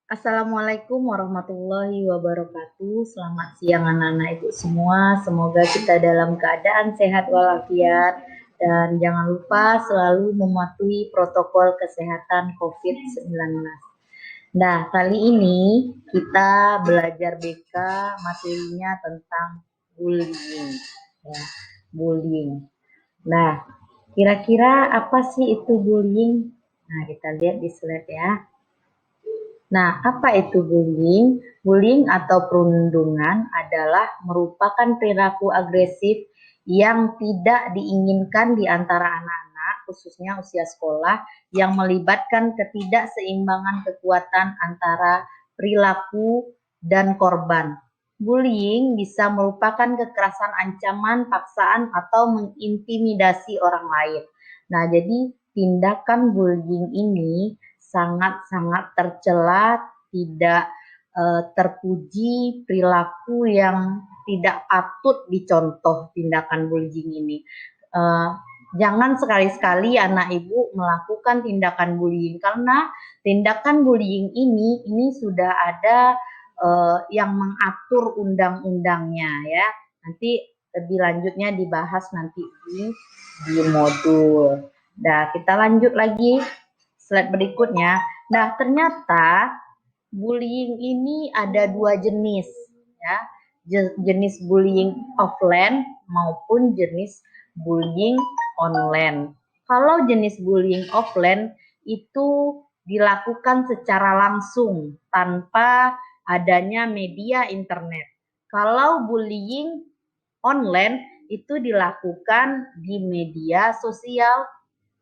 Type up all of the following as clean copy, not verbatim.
Assalamualaikum warahmatullahi wabarakatuh. Selamat siang anak-anak ibu semua. Semoga kita dalam keadaan sehat walafiat dan jangan lupa selalu mematuhi protokol kesehatan COVID-19. Nah, kali ini kita belajar BK materinya tentang bullying. Ya, bullying. Nah, kira-kira apa sih itu bullying? Nah, kita lihat di slide ya. Nah, apa itu bullying? Bullying atau perundungan adalah merupakan perilaku agresif yang tidak diinginkan di antara anak-anak, khususnya usia sekolah, yang melibatkan ketidakseimbangan kekuatan antara perilaku dan korban. Bullying bisa merupakan kekerasan ancaman, paksaan, atau mengintimidasi orang lain. Nah, jadi tindakan bullying ini sangat-sangat tercela, tidak terpuji, perilaku yang tidak patut dicontoh tindakan bullying ini. Jangan sekali-sekali anak ibu melakukan tindakan bullying karena tindakan bullying ini sudah ada yang mengatur undang-undangnya ya. Nanti lebih lanjutnya dibahas nanti di modul. Nah, kita lanjut lagi slide berikutnya. Nah, ternyata bullying ini ada dua jenis ya. Jenis bullying offline maupun jenis bullying online. Kalau jenis bullying offline itu dilakukan secara langsung tanpa adanya media internet. Kalau bullying online itu dilakukan di media sosial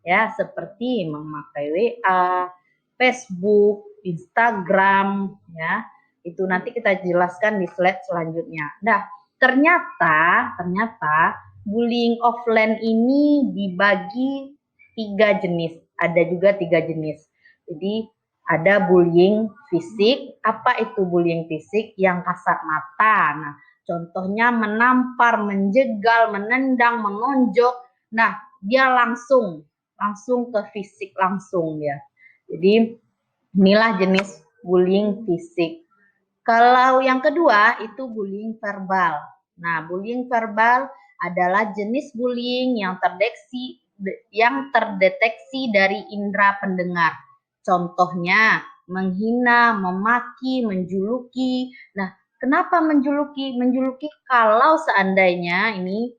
ya, seperti memakai WA, Facebook, Instagram ya. Itu nanti kita jelaskan di slide selanjutnya. Nah, ternyata bullying offline ini dibagi 3 jenis. Ada juga 3 jenis. Jadi ada bullying fisik. Apa itu bullying fisik? Yang kasat mata. Nah, contohnya menampar, menjegal, menendang, menonjok. Nah, dia langsung ke fisik langsung ya. Jadi inilah jenis bullying fisik. Kalau yang kedua itu bullying verbal. Nah, bullying verbal adalah jenis bullying yang terdeteksi dari indera pendengar. Contohnya menghina, memaki, menjuluki. Nah, kenapa menjuluki? Menjuluki kalau seandainya ini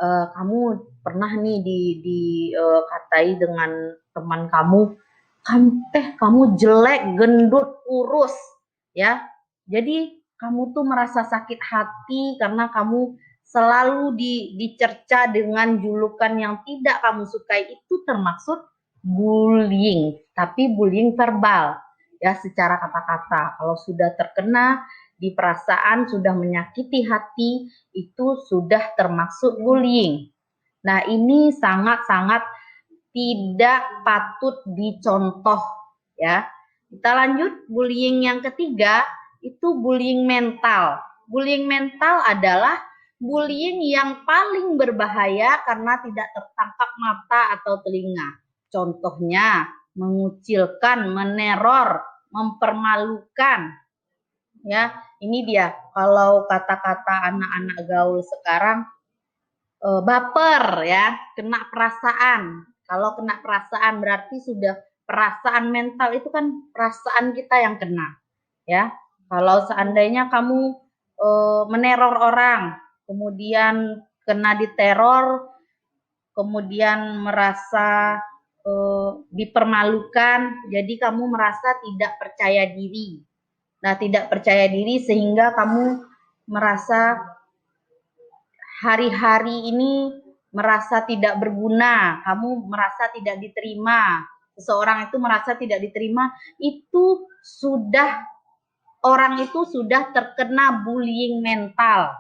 kamu pernah nih dikatai dengan teman kamu, kamu jelek, gendut, kurus, ya. Jadi kamu tuh merasa sakit hati karena kamu selalu dicerca dengan julukan yang tidak kamu sukai. Itu termaksud bullying, tapi bullying verbal ya, secara kata-kata. Kalau sudah terkena di perasaan, sudah menyakiti hati, itu sudah termasuk bullying. Nah, ini sangat-sangat tidak patut dicontoh ya. Kita lanjut, bullying yang ketiga itu bullying mental. Bullying mental adalah bullying yang paling berbahaya karena tidak tertangkap mata atau telinga. Contohnya mengucilkan, meneror, mempermalukan. Ya, ini dia kalau kata-kata anak-anak gaul sekarang, baper ya, kena perasaan. Kalau kena perasaan berarti sudah perasaan mental, itu kan perasaan kita yang kena ya. Kalau seandainya kamu meneror orang, kemudian kena diteror, kemudian merasa dipermalukan, jadi kamu merasa tidak percaya diri. Nah, tidak percaya diri sehingga kamu merasa hari-hari ini merasa tidak berguna, kamu merasa tidak diterima, seseorang itu merasa tidak diterima, itu sudah, orang itu sudah terkena bullying mental.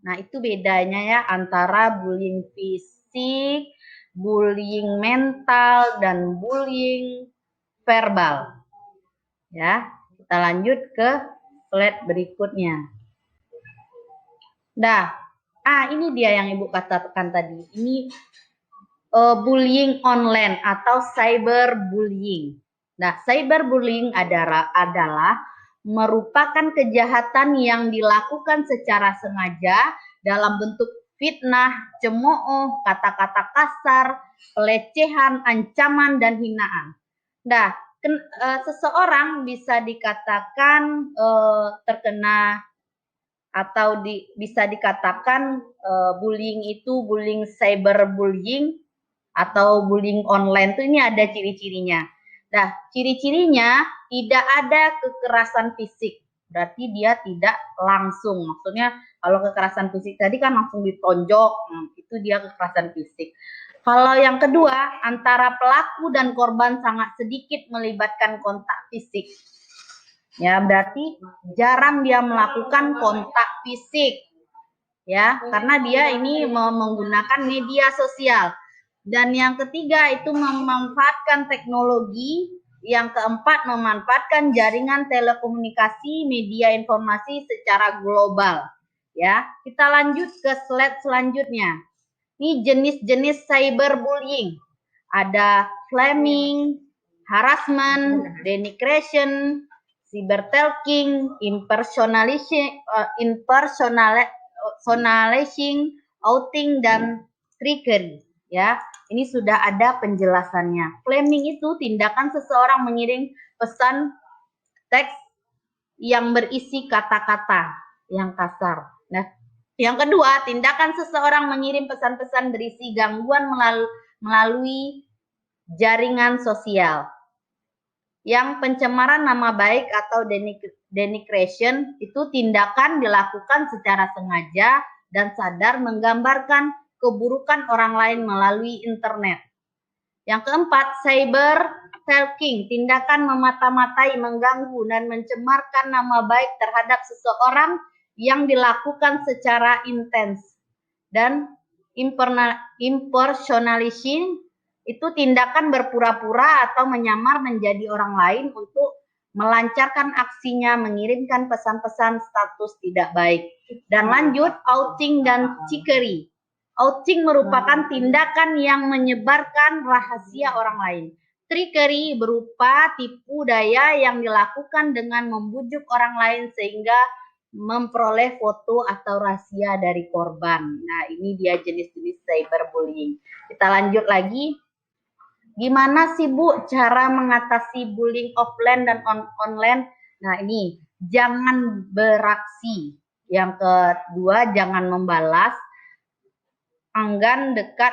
Nah, itu bedanya ya antara bullying fisik, bullying mental, dan bullying verbal. Ya, kita lanjut ke slide berikutnya. Nah, ini dia yang Ibu katakan tadi. Ini bullying online atau cyberbullying. Nah, cyberbullying adalah merupakan kejahatan yang dilakukan secara sengaja dalam bentuk fitnah, cemooh, kata-kata kasar, pelecehan, ancaman, dan hinaan. Nah, seseorang bisa dikatakan terkena atau bisa dikatakan bullying itu bullying cyberbullying atau bullying online tuh ini ada ciri-cirinya. Nah, ciri-cirinya tidak ada kekerasan fisik. Berarti dia tidak langsung. Maksudnya kalau kekerasan fisik tadi kan langsung ditonjok, itu dia kekerasan fisik. Kalau yang kedua, antara pelaku dan korban sangat sedikit melibatkan kontak fisik. Ya, berarti jarang dia melakukan kontak fisik. Ya, karena dia ini menggunakan media sosial. Dan yang ketiga itu memanfaatkan teknologi. Yang keempat memanfaatkan jaringan telekomunikasi, media informasi secara global. Ya, kita lanjut ke slide selanjutnya. Ini jenis-jenis cyberbullying. Ada flaming, harassment, denigration, cybertalking, impersonalizing, outing, dan trickery. Ya, ini sudah ada penjelasannya. Flaming itu tindakan seseorang mengirim pesan teks yang berisi kata-kata yang kasar. Nah, yang kedua, tindakan seseorang mengirim pesan-pesan berisi gangguan melalui jaringan sosial. Yang pencemaran nama baik atau denigration itu tindakan dilakukan secara sengaja dan sadar menggambarkan keburukan orang lain melalui internet. Yang keempat, cyberstalking, tindakan memata-matai, mengganggu, dan mencemarkan nama baik terhadap seseorang yang dilakukan secara intens. Dan impersonalizing itu tindakan berpura-pura atau menyamar menjadi orang lain untuk melancarkan aksinya, mengirimkan pesan-pesan status tidak baik. Dan lanjut, outing dan trickery. Outing merupakan tindakan yang menyebarkan rahasia orang lain. Trickery berupa tipu daya yang dilakukan dengan membujuk orang lain sehingga memperoleh foto atau rahasia dari korban. Nah, ini dia jenis-jenis cyberbullying. Kita lanjut lagi. Gimana sih Bu cara mengatasi bullying offline dan online? Nah, ini jangan beraksi. Yang kedua, jangan membalas. Enggan dekat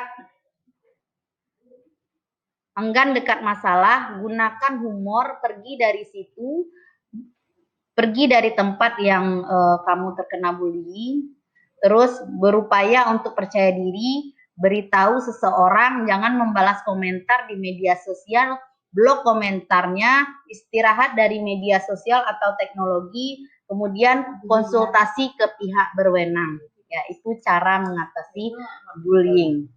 masalah, gunakan humor, pergi dari situ, pergi dari tempat yang kamu terkena bullying, terus berupaya untuk percaya diri, beritahu seseorang, jangan membalas komentar di media sosial, blok komentarnya, istirahat dari media sosial atau teknologi, kemudian konsultasi ke pihak berwenang. Ya, itu cara mengatasi bullying.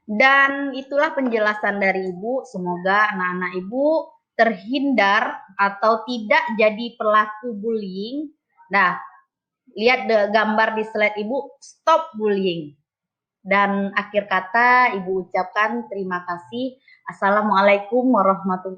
Dan itulah penjelasan dari Ibu. Semoga anak-anak Ibu terhindar atau tidak jadi pelaku bullying. Nah, lihat gambar di slide Ibu, stop bullying. Dan akhir kata Ibu ucapkan terima kasih. Assalamualaikum warahmatullahi wabarakatuh.